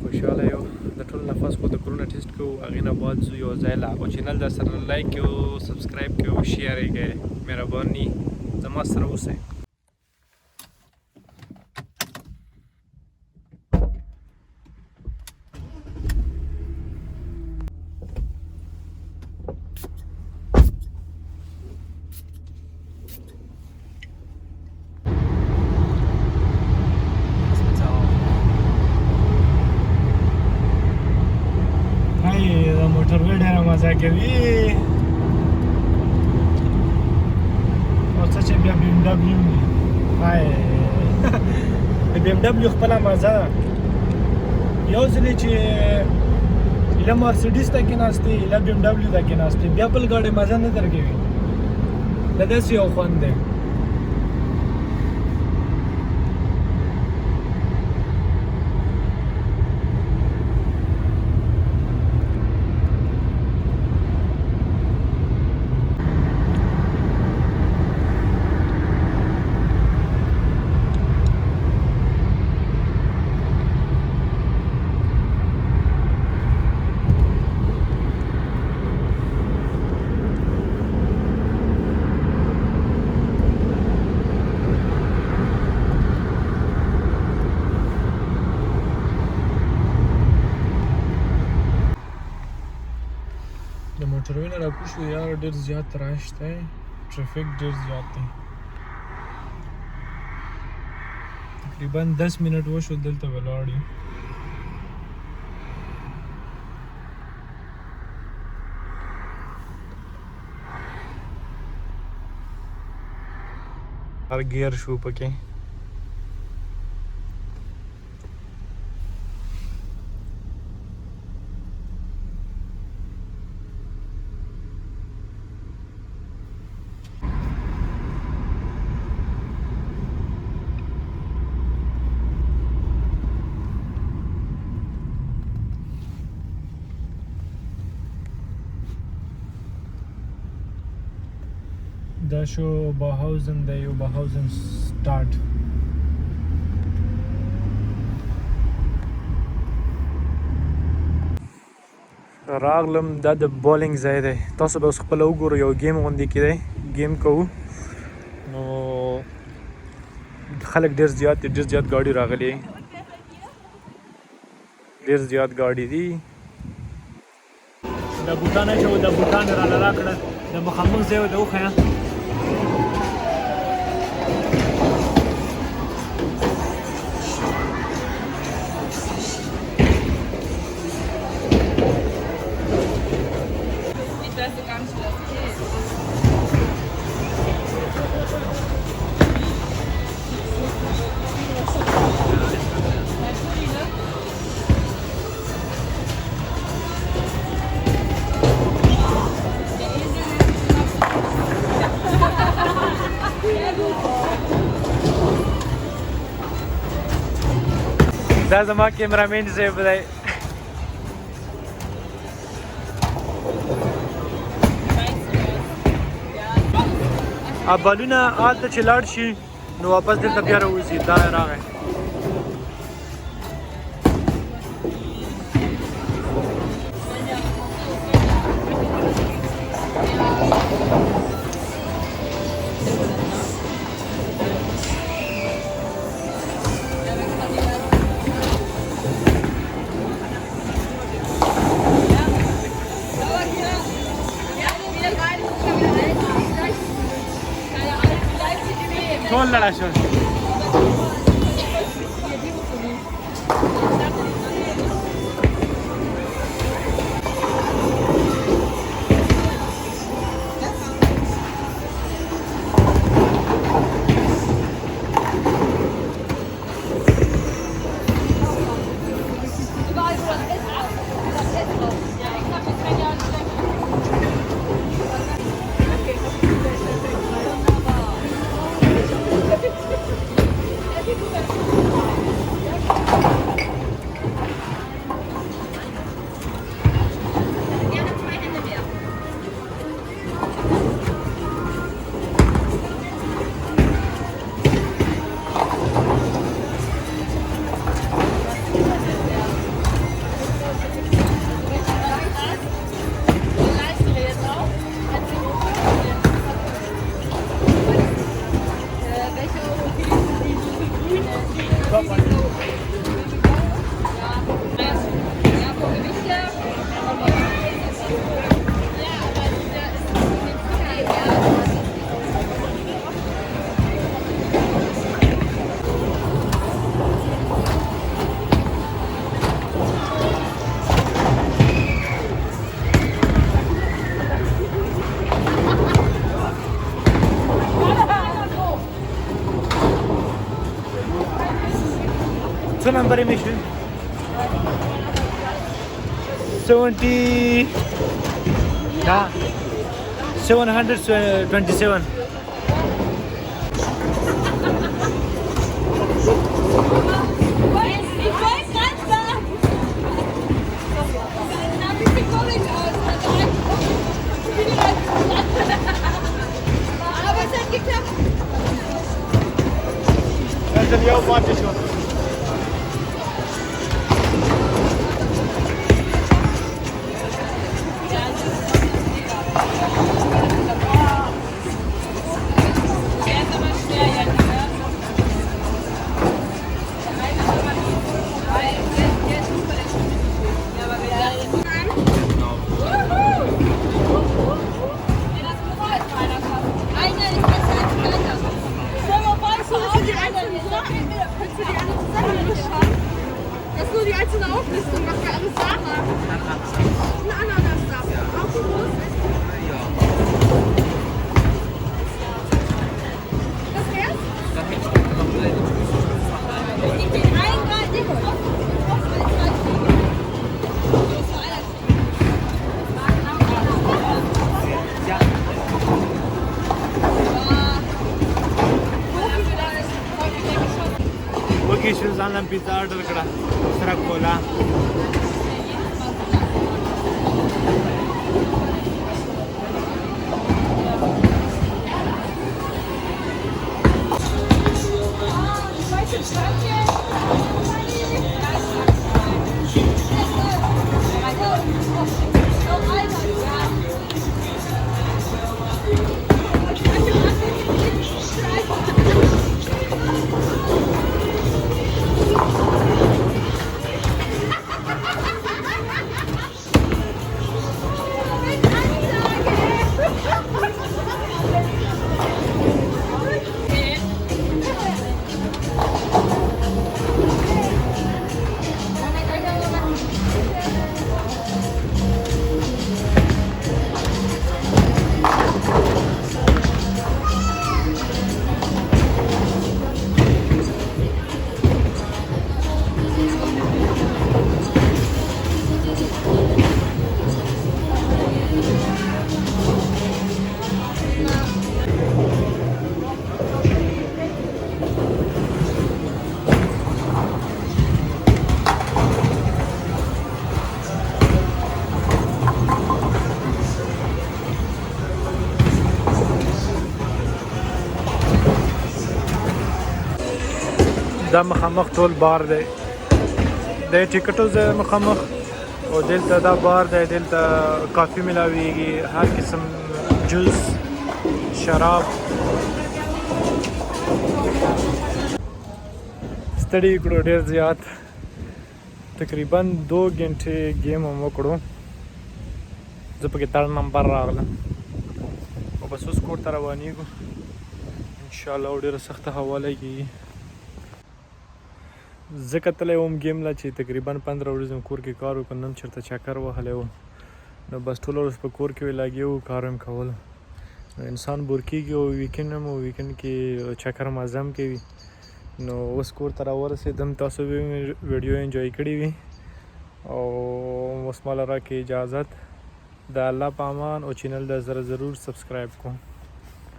خوشاله یو د ټول نفس کو د کرونا ټیسټ کو هغې نه بعد زو یو ځای لا او چینل در سره لایک کړئ سبسکرایب کړئ او شیر یې کړئ مهرباني زما سره اوسئ. موټروی ډېره مزه کوي او څه چې بیا بي ام ډبلیو وي د بي ام ډبلیو خپله مزه ده. یو ځلې چې ایله مرسډیز ته کېناستې ایله بي ام ډبلیو ته کېناستې بیا بل ګاډی مزه نه درکوي. د داسې یو خوند دی. د موټروی نه راکوز شو یار ډېر زیات رش دی ټرافیک ډېر زیات دی. تقریبا 10 منټ وشو دلته ولاړ یو. هر ګیر شو پکې دا شو اوبرهاوزن دی اوبرهاوزن سټارټ. راغلم دا د بولینګ ځای دی. تاسو به اوس خپله وګورئ یو ګیم غوندې کې دی ګیم کوو نو خلک ډېر زیات دي ډېر زیات ګاډي راغلي ډېر زیات ګاډي دي. د بوټانه چې و د بوټان راله راکړه د مخامخ ځای و د وښیه دا زما کیمرامین صاحب دی. بالونه هلته چې لاړ شي نو واپس دلته بیا راوځي. دا راغی ټول لړا شول. نمبر میشه 70 نه 727 Dann ja warte schon. Das ist nur die einzelne Auflistung, was wir alles da haben. Ein Ananas da. Auch groß. Das wär's? Ich den einen gerade nicht okay शिवजानला pizza order करा दुसरा कोला دا مخامخ ټول بار دی د ټیکټو ځای مخامخ او دلته دا بار دی دلته کافي ملاویږي هر قسم جوس شراب ستړي کړو ډېر زیات تقریبا 2 غنټې گیم هم وکړو زه پکې 3 نمبر راغلم او بس اوس کور ته روانېږو انشاءالله او ډېره سخته هوا لګي زه کتلی وم ګیم لا چې تقریبا 15 ورځې مې کور کې کار وکړ نن چېرته چکر وهلی و نو بس ټوله ورځ په کور کې وې لګیا وو کار هم کولو نو انسان بور کېږي او ویکینډ هم ویکینډ کې چکر مزه هم کوي نو اوس کور ته راورسېدم تاسو به مې ویډیو انجوای کړې وي او اوس ماله راکړئ اجازت د الله په امان او چینل د ضرور سبسکرایب کوم